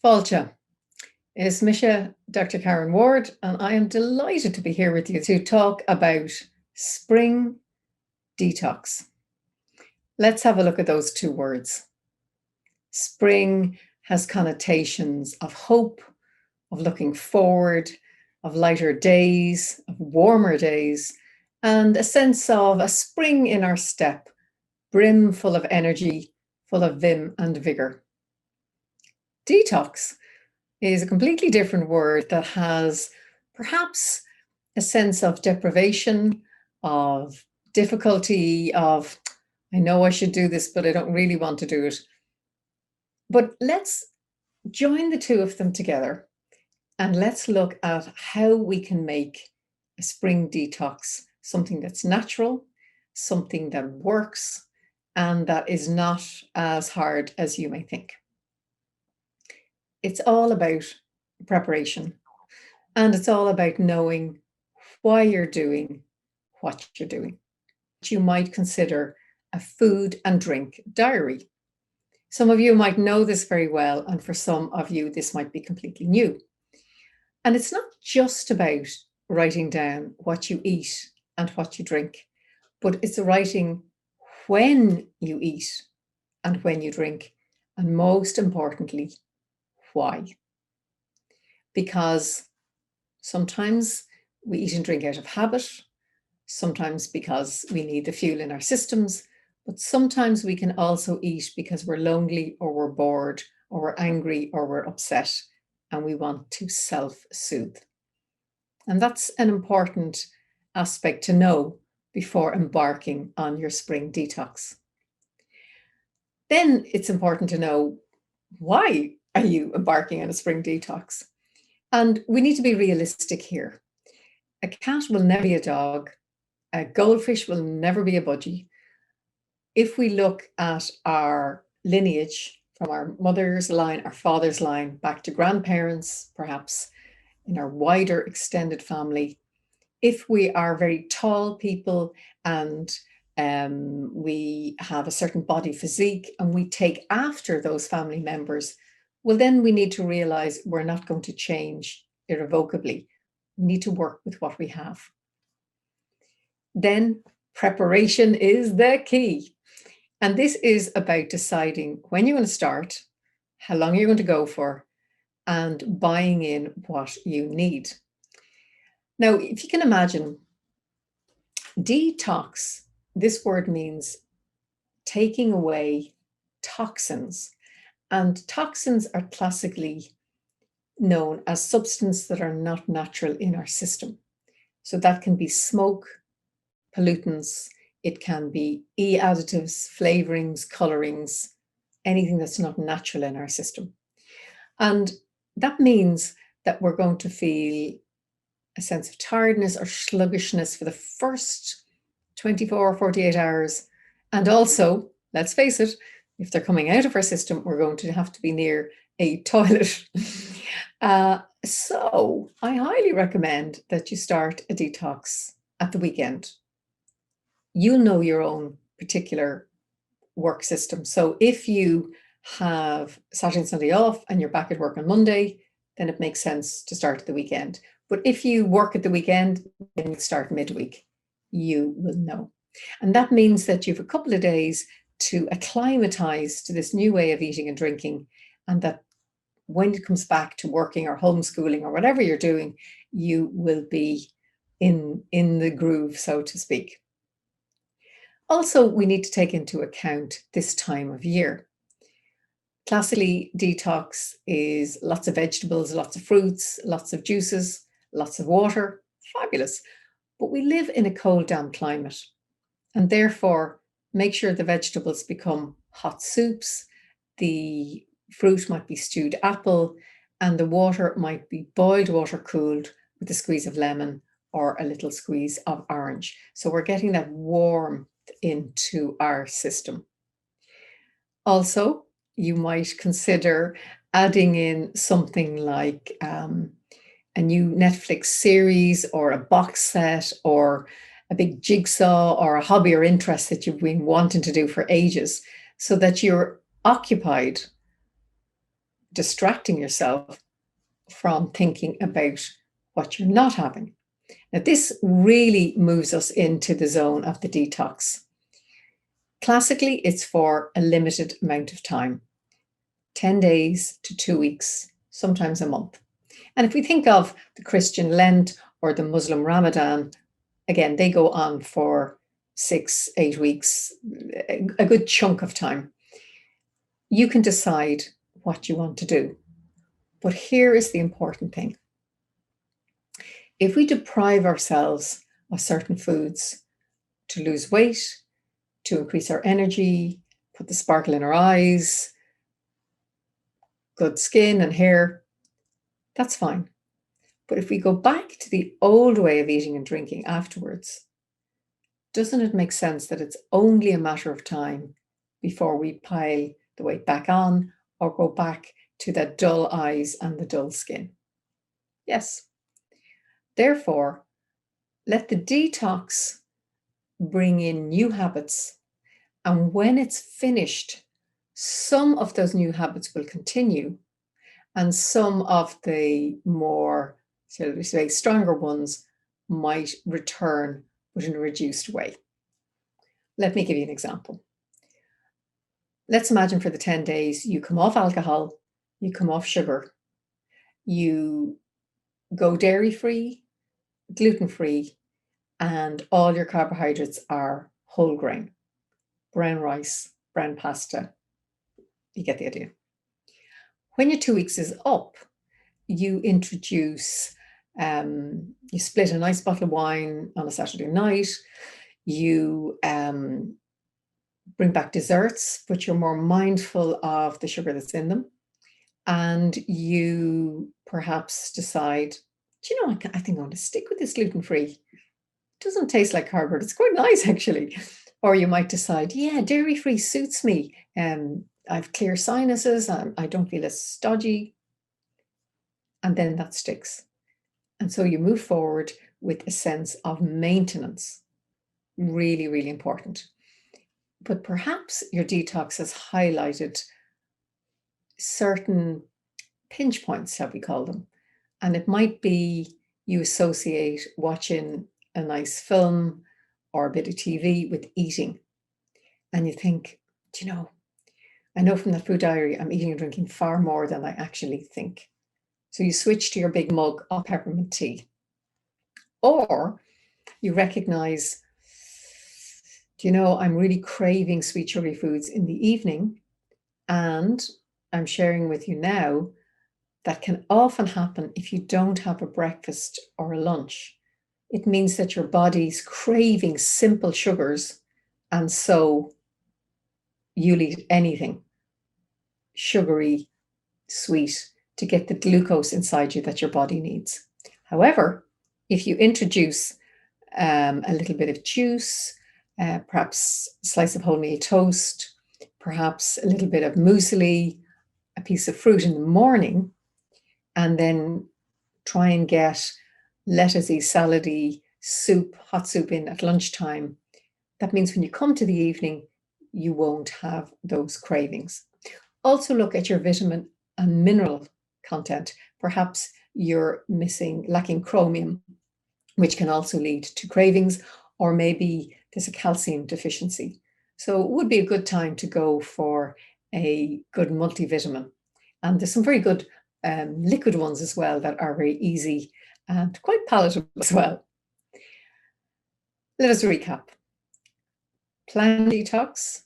Fáilte, is Misha Dr. Karen Ward, and I am delighted to be here with you to talk about spring detox. Let's have a look at those two words. Spring has connotations of hope, of looking forward, of lighter days, of warmer days, and a sense of a spring in our step, brim full of energy, full of vim and vigor. Detox is a completely different word that has perhaps a sense of deprivation, of difficulty, of I know I should do this, but I don't really want to do it. But let's join the two of them together and let's look at how we can make a spring detox something that's natural, something that works, and that is not as hard as you may think. It's all about preparation, and it's all about knowing why you're doing what you're doing. You might consider a food and drink diary. Some of you might know this very well, and for some of you, this might be completely new. And it's not just about writing down what you eat and what you drink, but it's writing when you eat and when you drink, and most importantly, why. Because sometimes we eat and drink out of habit, sometimes because we need the fuel in our systems, but sometimes we can also eat because we're lonely or we're bored or we're angry or we're upset and we want to self-soothe. And that's an important aspect to know before embarking on your spring detox. Then it's important to know, why are you embarking on a spring detox? And we need to be realistic here. A cat will never be a dog. A goldfish will never be a budgie. If we look at our lineage from our mother's line, our father's line, back to grandparents, perhaps in our wider extended family, if we are very tall people and we have a certain body physique and we take after those family members, well, then we need to realize we're not going to change irrevocably. We need to work with what we have. Then preparation is the key. And this is about deciding when you're going to start, how long you're going to go for, and buying in what you need. Now, if you can imagine, detox, this word means taking away toxins. And toxins are classically known as substances that are not natural in our system. So that can be smoke, pollutants, it can be additives, flavorings, colorings, anything that's not natural in our system. And that means that we're going to feel a sense of tiredness or sluggishness for the first 24 or 48 hours. And also, let's face it, if they're coming out of our system, we're going to have to be near a toilet. So I highly recommend that you start a detox at the weekend. You'll know your own particular work system. So if you have Saturday and Sunday off and you're back at work on Monday, then it makes sense to start at the weekend. But if you work at the weekend, then you start midweek. You will know. And that means that you have a couple of days to acclimatize to this new way of eating and drinking, and that when it comes back to working or homeschooling or whatever you're doing, you will be in the groove, so to speak. Also, we need to take into account this time of year. Classically, detox is lots of vegetables, lots of fruits, lots of juices, lots of water. Fabulous. But we live in a cold, damp climate, and therefore make sure the vegetables become hot soups, the fruit might be stewed apple, and the water might be boiled water cooled with a squeeze of lemon or a little squeeze of orange. So we're getting that warmth into our system. Also, you might consider adding in something like a new Netflix series or a box set or a big jigsaw or a hobby or interest that you've been wanting to do for ages, so that you're occupied distracting yourself from thinking about what you're not having. Now, this really moves us into the zone of the detox. Classically, it's for a limited amount of time, 10 days to 2 weeks, sometimes a month. And if we think of the Christian Lent or the Muslim Ramadan, again, they go on for 6, 8 weeks, a good chunk of time. You can decide what you want to do. But here is the important thing. If we deprive ourselves of certain foods to lose weight, to increase our energy, put the sparkle in our eyes, good skin and hair, that's fine. But if we go back to the old way of eating and drinking afterwards, doesn't it make sense that it's only a matter of time before we pile the weight back on or go back to the dull eyes and the dull skin? Yes. Therefore, let the detox bring in new habits. And when it's finished, some of those new habits will continue, and some of the more, shall we say, stronger ones might return, but in a reduced way. Let me give you an example. Let's imagine for the 10 days you come off alcohol, you come off sugar, you go dairy-free, gluten-free, and all your carbohydrates are whole grain, brown rice, brown pasta. You get the idea. When your 2 weeks is up, you introduce, you split a nice bottle of wine on a Saturday night. You bring back desserts, but you're more mindful of the sugar that's in them. And you perhaps decide, do you know, I think I'm going to stick with this gluten-free. It doesn't taste like cardboard. It's quite nice, actually. Or you might decide, yeah, dairy-free suits me. I've clear sinuses. I don't feel as stodgy. And then that sticks. And so you move forward with a sense of maintenance. Really, really important. But perhaps your detox has highlighted certain pinch points, shall we call them. And it might be you associate watching a nice film or a bit of TV with eating. And you think, do you know, I know from that food diary, I'm eating and drinking far more than I actually think. So you switch to your big mug of peppermint tea. Or you recognize, do you know, I'm really craving sweet sugary foods in the evening. And I'm sharing with you now that can often happen if you don't have a breakfast or a lunch. It means that your body's craving simple sugars, and so you'll eat anything sugary, sweet, to get the glucose inside you that your body needs. However, if you introduce a little bit of juice, perhaps a slice of wholemeal toast, perhaps a little bit of muesli, a piece of fruit in the morning, and then try and get lettucey, salady soup, hot soup in at lunchtime, that means when you come to the evening, you won't have those cravings. Also look at your vitamin and mineral content. Perhaps you're lacking chromium, which can also lead to cravings, or maybe there's a calcium deficiency. So it would be a good time to go for a good multivitamin. And there's some very good liquid ones as well that are very easy and quite palatable as well. Let us recap. Plan detox,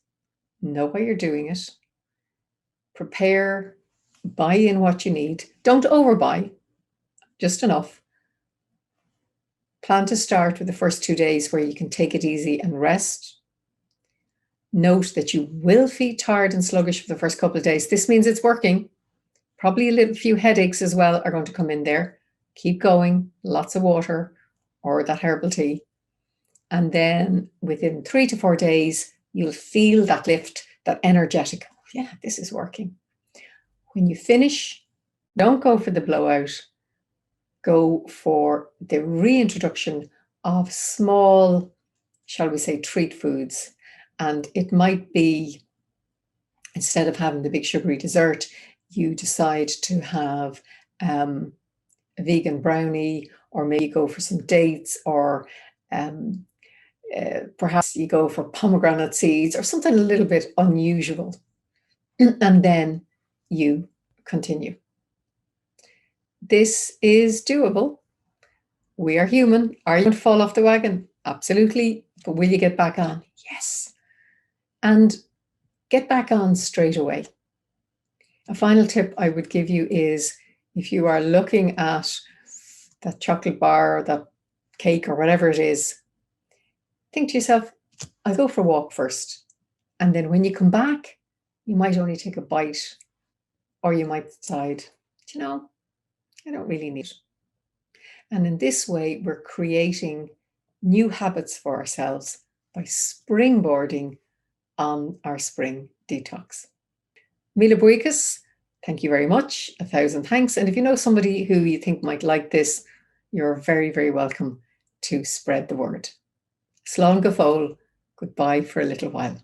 know why you're doing it, prepare, buy in what you need. Don't overbuy, just enough. Plan to start with the first 2 days where you can take it easy and rest. Note that you will feel tired and sluggish for the first couple of days. This means it's working. Probably a few headaches as well are going to come in there. Keep going, lots of water or that herbal tea. And then within 3 to 4 days, you'll feel that lift, that energetic, oh, yeah, this is working. When you finish, don't go for the blowout. Go for the reintroduction of small, shall we say, treat foods. And it might be, instead of having the big sugary dessert, you decide to have a vegan brownie, or maybe go for some dates, or perhaps you go for pomegranate seeds or something a little bit unusual, and then you continue. This is doable. We are human. Are you going to fall off the wagon? Absolutely. But will you get back on? Yes. And get back on straight away. A final tip I would give you is, if you are looking at that chocolate bar or that cake or whatever it is, think to yourself, I'll go for a walk first. And then when you come back, you might only take a bite, or you might decide, I don't really need it. And in this way, we're creating new habits for ourselves by springboarding on our spring detox. Mille buíochas, thank you very much. 1,000 thanks. And if you know somebody who you think might like this, you're very, very welcome to spread the word. Slán go fóill, goodbye for a little while.